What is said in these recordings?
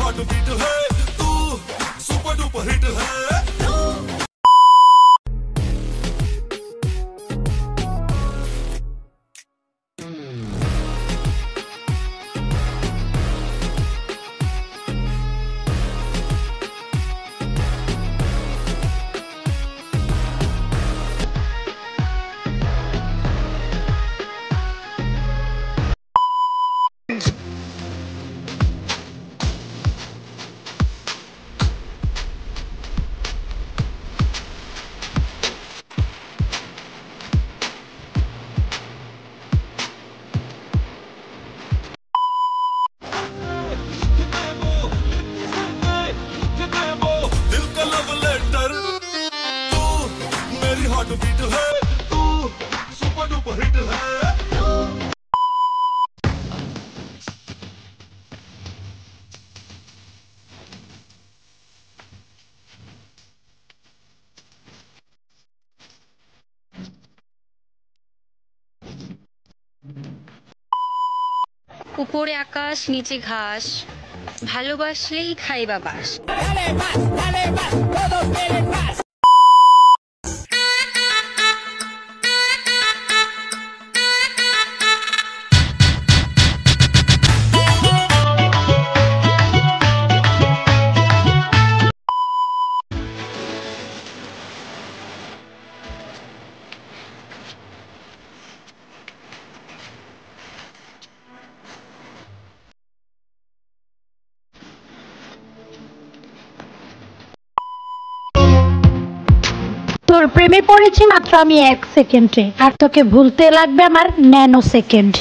Hot beat है, तू super duper hit है। हॉट बीट है, तू सुपर डुपर हिट है। উপরে আকাশ নিচে ঘাস, ভালোবাসলেই খাইবা বাস। তোর প্রেমে পড়েছি মাত্র আমি 1 সেকেন্ডে, আর তোকে ভুলতে লাগবে আমার ন্যানো সেকেন্ড।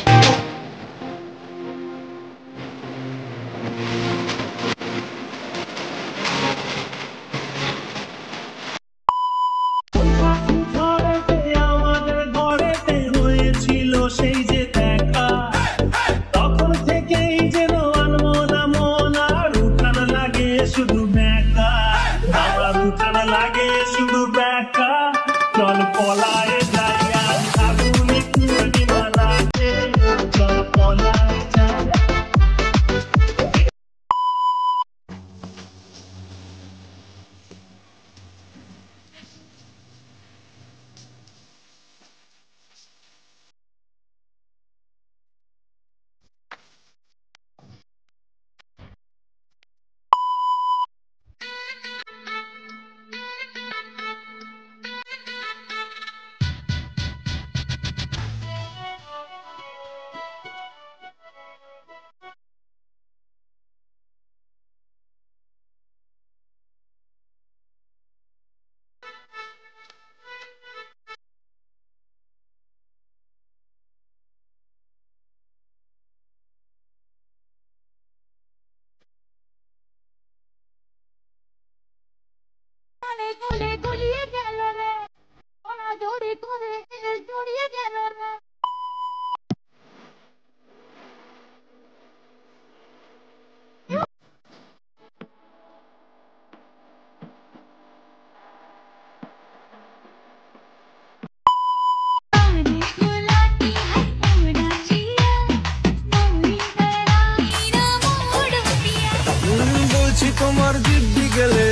তোমার দিব্যি গেলে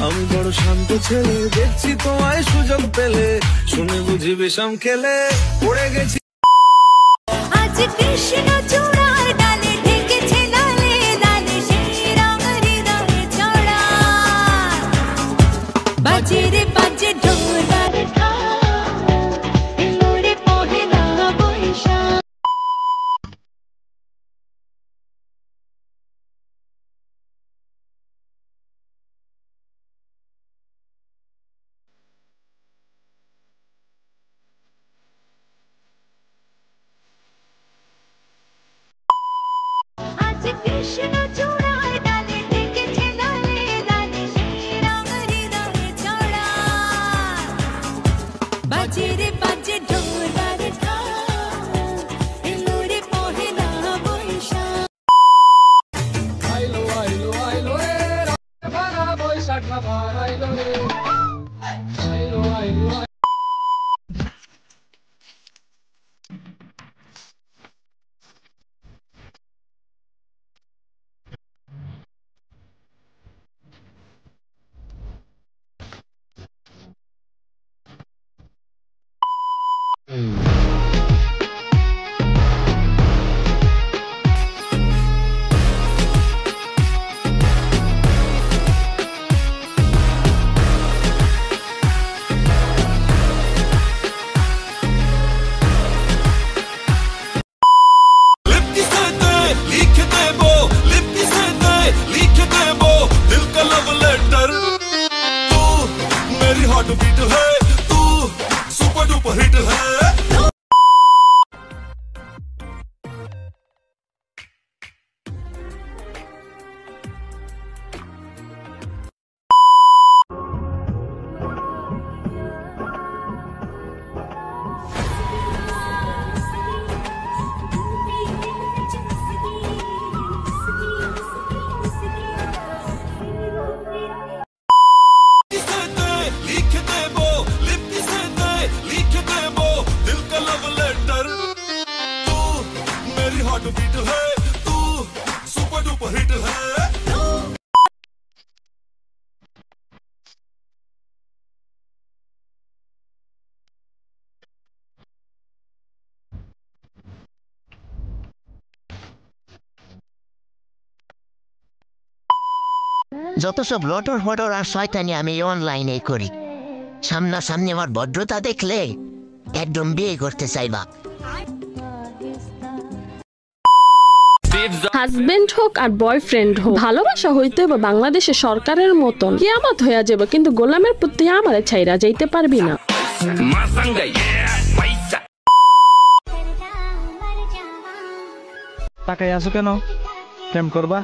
আমি বড় শান্ত ছেলে, দেখছি তোমায় সুযোগ পেলে শুনে বুঝি বিষম খেলে পড়ে গেছি। আজ কৃষ্ণ চূড়ার ডালে ঢেকেছে লালে লালে সেই রং হৃদয়ে ছড়া, বাজে রে বাজে ঢোলার মোরে পহেলা বৈশাখ। কৃষ্ণ চূড়ার ডালে ঢেকেছে লালে লালে সেই রং হৃদয়ে ছড়া, বাজে রে বাজে ঢোলার এলো রে পহেলা বৈশাখ। আইলো আইলো আইলো রে পহেলা বৈশাখ আবার আইলো রে, আইলো আইলো। যত সব লটর ফটর আর শয়তানি আমি অনলাইনে করি, সামনাসামনি আমার ভদ্রতা দেখলে একদম বিয়ে করতে চাইবা। হাজবেন্ড হোক আর বয়ফ্রেন্ড হোক, ভালোবাসা হইতে হবে বাংলাদেশের সরকারের মতন। কিয়ামত হইয়া যাবে কিন্তু গোলামের প্রতি আমারে ছাইরা যাইতে পারবি না। টাকায় আছো কেন? প্রেম করবা?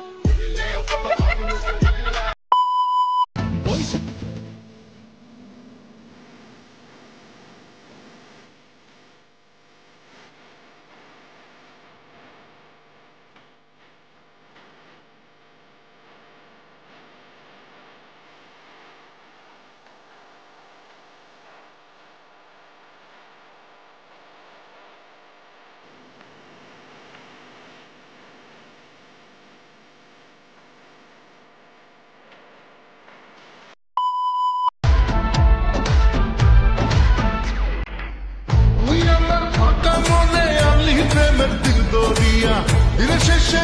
শেষে